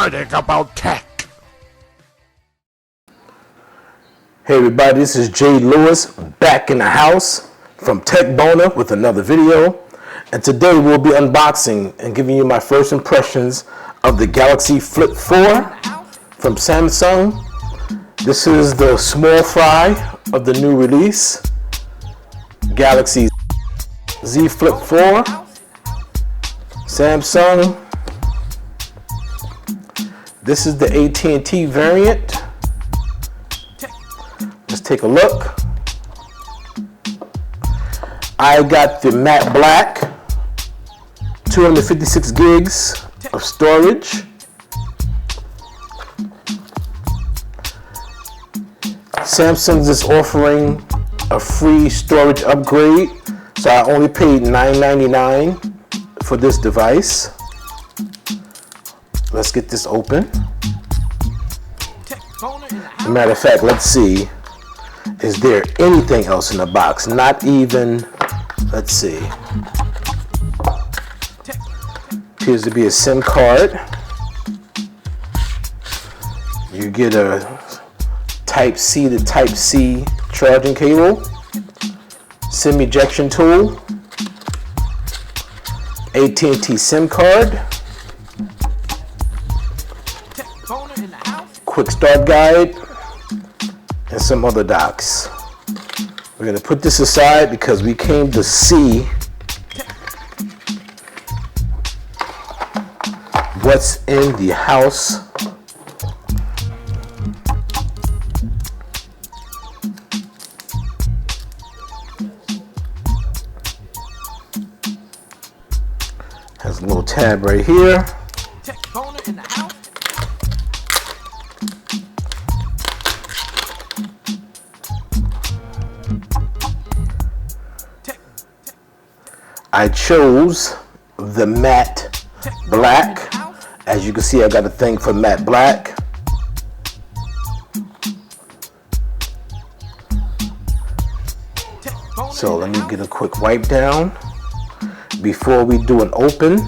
exciting about tech. Hey everybody, this is Jay Lewis back in the house from Tech Boner with another video. And today we'll be unboxing and giving you my first impressions of the Galaxy Flip 4 from Samsung. This is the small fry of the new release, Galaxy ZFlip 4, Samsung. This is the AT&T variant. Let's take a look. I got the matte black, 256 gigs of storage. Samsung is offering a free storage upgrade, so I only paid $9.99 for this device. Let's get this open. As a matter of fact, let's see. Is there anything else in the box? Not even, let's see. Appears to be a SIM card. You get a Type C to Type C charging cable, SIM ejection tool, AT&T SIM card, quick start guide, and some other docs. We're going to put this aside because we came to see what's in the house. Has a little tab right here. I chose the matte black. As you can see, I got a thing for matte black. So let me get a quick wipe down. Before we do an open,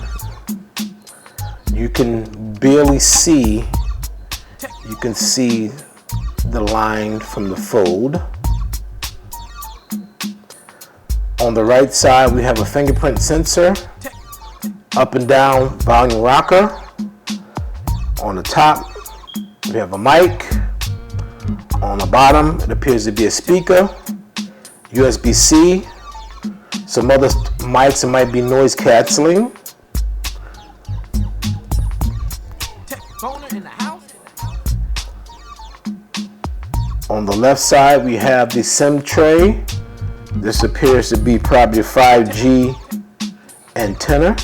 you can barely see, you can see the line from the fold. On the right side, we have a fingerprint sensor, up and down volume rocker. On the top, we have a mic. On the bottom, it appears to be a speaker, USB-C, some other mics that might be noise canceling. On the left side, we have the SIM tray. This appears to be probably a 5G antenna.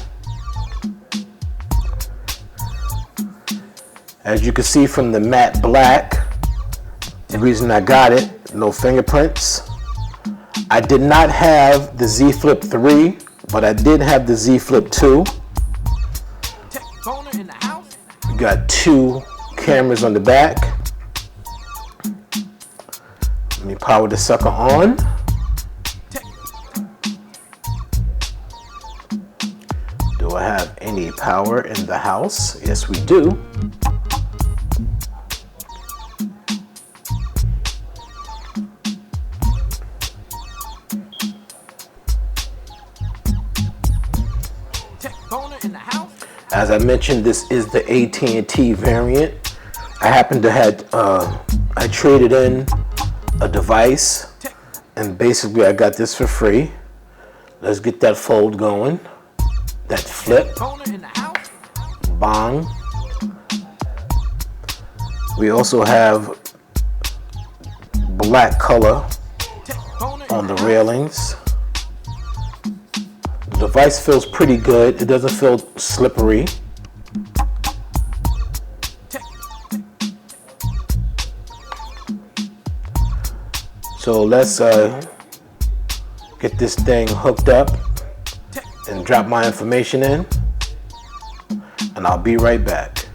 As you can see from the matte black, the reason I got it, no fingerprints. I did not have the Z Flip 3, but I did have the Z Flip 2. We got two cameras on the back. Let me power the sucker on. Do I have any power in the house? Yes, we do. As I mentioned, this is the AT&T variant. I happened to have, I traded in a device, and basically I got this for free. Let's get that fold going. That flip. Bang. We also have black color on the railings. The device feels pretty good. It doesn't feel slippery. So let's get this thing hooked up and drop my information in, and I'll be right back.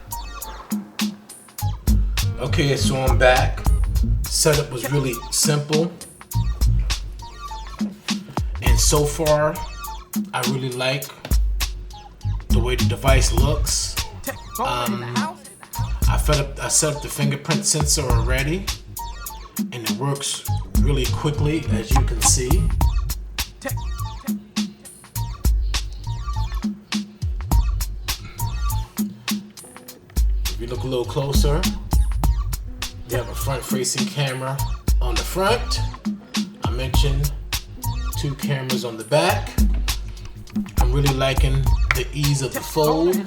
Okay, so I'm back. Setup was really simple, and so far I really like the way the device looks. set up the fingerprint sensor already, and it works really quickly, as you can see. If you look a little closer, you have a front-facing camera on the front. I mentioned 2 cameras on the back. I'm really liking the ease of the fold.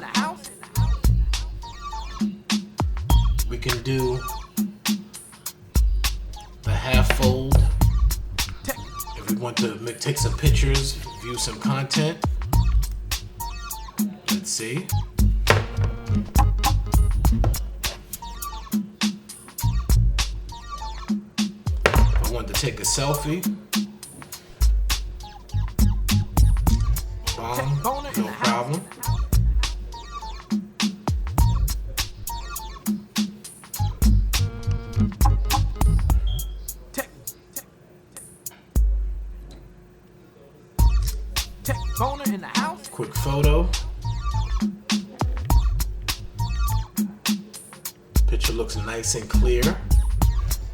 We can do the half fold if we want to take some pictures, view some content. Let's see. If I want to take a selfie, no problem. In the house. Quick photo. Picture looks nice and clear.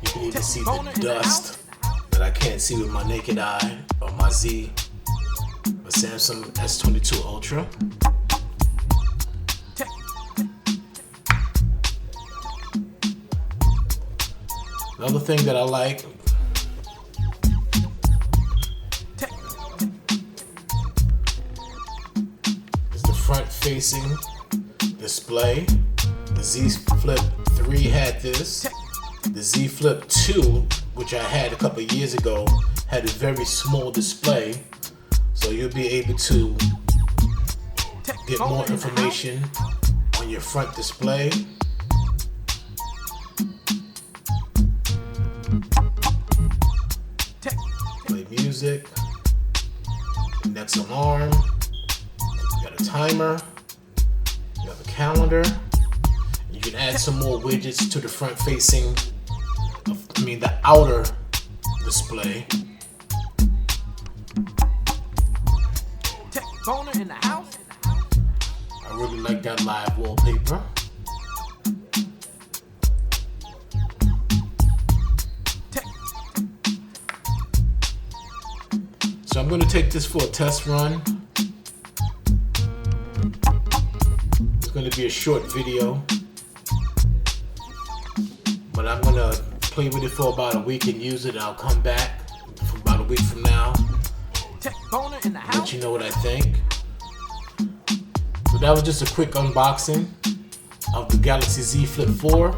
You can even see the dust that I can't see with my naked eye on my Samsung S22 Ultra. Another thing that I like is the front-facing display. The ZFlip 3 had this. The ZFlip 2, which I had a couple of years ago, had a very small display. So you'll be able to get more information on your front display. Play music. Next alarm. You got a timer. You have a calendar. You can add some more widgets to the front-facing, the outer display. In the house. I really like that live wallpaper. So I'm going to take this for a test run. It's going to be a short video, but I'm going to play with it for about a week and use it. I'll come back for about a week from now. In the house. Let you know what I think. So that was just a quick unboxing of the Galaxy ZFlip 4.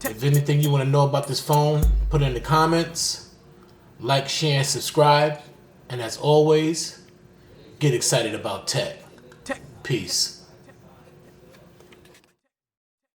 If anything you want to know about this phone, put it in the comments. Like, share, and subscribe. And as always, get excited about tech. Peace.